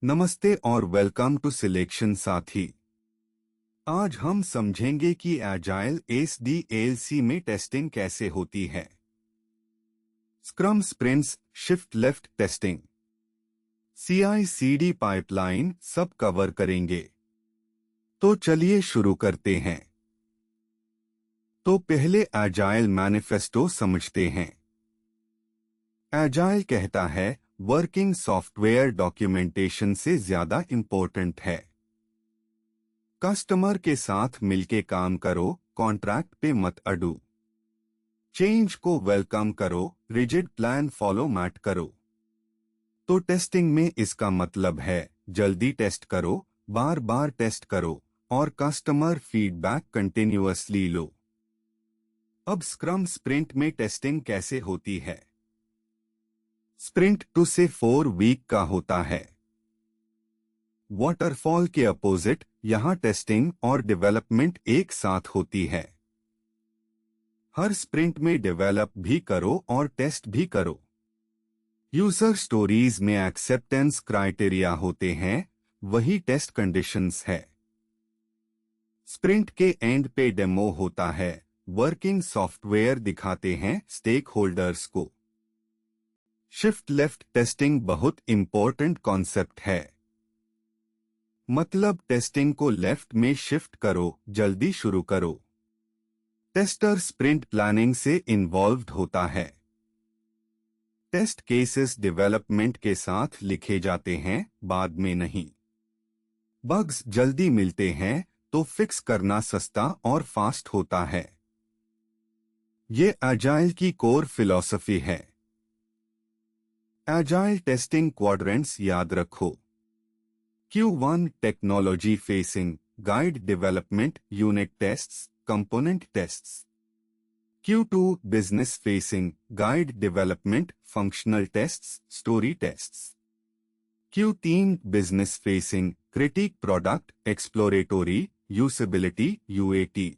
नमस्ते और welcome to selection साथी। आज हम समझेंगे कि एजाइल एसडीएलसी में टेस्टिंग कैसे होती है। Scrum sprints, shift left testing, सीआई/सीडी pipeline सब कवर करेंगे। तो चलिए शुरू करते हैं। तो पहले एजाइल मैनिफेस्टो समझते हैं। एजाइल कहता है वर्किंग सॉफ्टवेयर डॉक्यूमेंटेशन से ज्यादा इंपॉर्टेंट है। कस्टमर के साथ मिलके काम करो, कॉन्ट्रैक्ट पे मत अड़ो। चेंज को वेलकम करो, रिजिड प्लान फॉलो मत करो। तो टेस्टिंग में इसका मतलब है जल्दी टेस्ट करो, बार बार टेस्ट करो और कस्टमर फीडबैक कंटिन्यूअसली लो। अब स्क्रम स्प्रिंट में टेस्टिंग कैसे होती है। स्प्रिंट 2 से 4 वीक का होता है। वाटरफॉल के अपोजिट यहां टेस्टिंग और डेवलपमेंट एक साथ होती है। हर स्प्रिंट में डेवलप भी करो और टेस्ट भी करो। यूजर स्टोरीज में एक्सेप्टेंस क्राइटेरिया होते हैं, वही टेस्ट कंडीशंस है। स्प्रिंट के एंड पे डेमो होता है, वर्किंग सॉफ्टवेयर दिखाते हैं स्टेक होल्डर्स को। शिफ्ट लेफ्ट टेस्टिंग बहुत इंपॉर्टेंट कॉन्सेप्ट है। मतलब टेस्टिंग को लेफ्ट में शिफ्ट करो, जल्दी शुरू करो। टेस्टर स्प्रिंट प्लानिंग से इन्वॉल्व्ड होता है। टेस्ट केसेस डेवलपमेंट के साथ लिखे जाते हैं, बाद में नहीं। बग्स जल्दी मिलते हैं तो फिक्स करना सस्ता और फास्ट होता है। ये एजाइल की कोर फिलॉसफी है। एजाइल टेस्टिंग क्वाड्रेंट्स याद रखो। Q1 technology facing, guide development, unit tests, component tests. Q2 business facing, guide development, functional tests, story tests. Q3 business facing, critique product, exploratory, usability, UAT.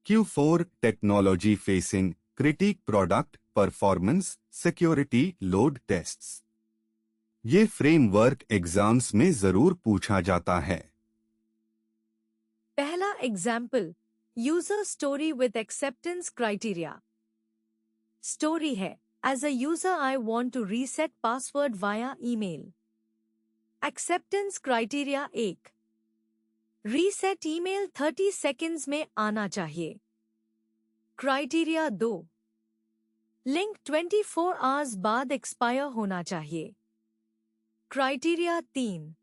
Q4 technology facing, critique product, performance, security, load tests. ये framework exams में जरूर पूछा जाता है। पहला example, user story with acceptance criteria. Story है, as a user I want to reset password via email. Acceptance criteria 1, reset email 30 seconds में आना चाहिए। क्राइटेरिया 2, लिंक 24 आवर्स बाद एक्सपायर होना चाहिए। क्राइटेरिया 3,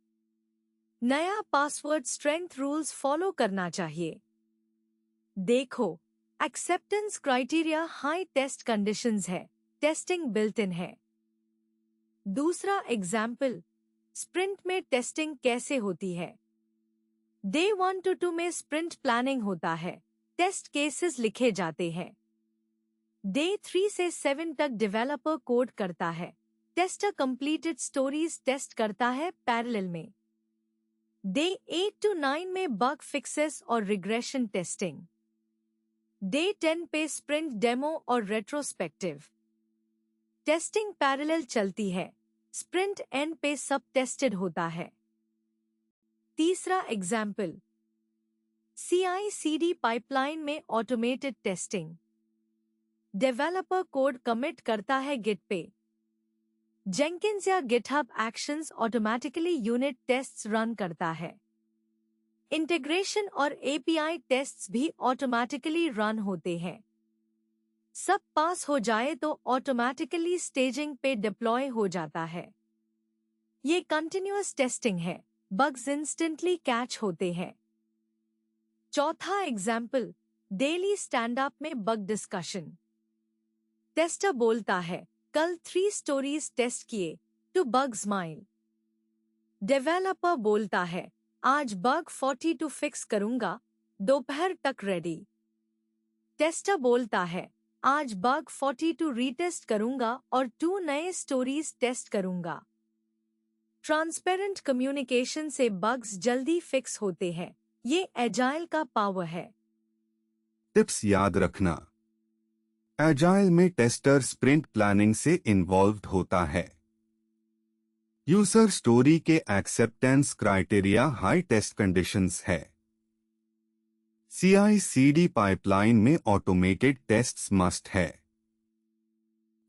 नया पासवर्ड स्ट्रेंथ रूल्स फॉलो करना चाहिए। देखो, एक्सेप्टेंस क्राइटेरिया हाई टेस्ट कंडीशंस है, टेस्टिंग बिल्ट इन है। दूसरा एग्जाम्पल, स्प्रिंट में टेस्टिंग कैसे होती है। डे 1 to 2 में स्प्रिंट प्लानिंग होता है, टेस्ट केसेस लिखे जाते हैं। डे 3 से 7 तक डेवलपर कोड करता है, टेस्टर कंप्लीटेड स्टोरीज टेस्ट करता है पैरेलल में। डे 8 to 9 में बग फिक्सेस और रिग्रेशन टेस्टिंग। डे 10 पे स्प्रिंट डेमो और रेट्रोस्पेक्टिव टेस्टिंग पैरेलल चलती है, स्प्रिंट एंड पे सब टेस्टेड होता है। तीसरा एग्जाम्पल, CI/CD पाइपलाइन में automated testing. Developer code commit करता है गिट पे, जेंकिंस या GitHub actions automatically unit tests run करता है। इंटीग्रेशन और API टेस्ट्स भी ऑटोमेटिकली रन होते हैं। सब पास हो जाए तो ऑटोमेटिकली स्टेजिंग पे डिप्लॉय हो जाता है। ये कंटिन्यूअस टेस्टिंग है, बग्स इंस्टेंटली कैच होते हैं। चौथा एग्जाम्पल, डेली स्टैंड अप में बग डिस्कशन। टेस्टर बोलता है, कल 3 स्टोरीज टेस्ट किए, 2 बग्स माइल। डेवलपर बोलता है, आज बग 42 फिक्स करूंगा, दोपहर तक रेडी। टेस्टर बोलता है, आज बग 42 रीटेस्ट करूंगा और 2 नए स्टोरीज टेस्ट करूंगा। ट्रांसपेरेंट कम्युनिकेशन से बग्स जल्दी फिक्स होते हैं, ये एजाइल का पावर है। टिप्स याद रखना। एजाइल में टेस्टर स्प्रिंट प्लानिंग से इन्वॉल्व्ड होता है। यूजर स्टोरी के एक्सेप्टेंस क्राइटेरिया हाई टेस्ट कंडीशंस है। CI/CD पाइपलाइन में ऑटोमेटेड टेस्ट्स मस्ट है।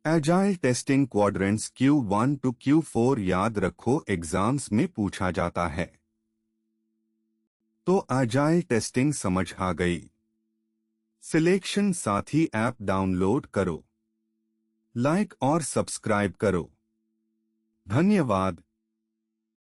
Agile testing quadrants Q1 to Q4 याद रखो, एग्जाम्स में पूछा जाता है। तो एजाइल टेस्टिंग समझ आ गई। सिलेक्शन साथी ऐप डाउनलोड करो, लाइक और सब्सक्राइब करो। धन्यवाद।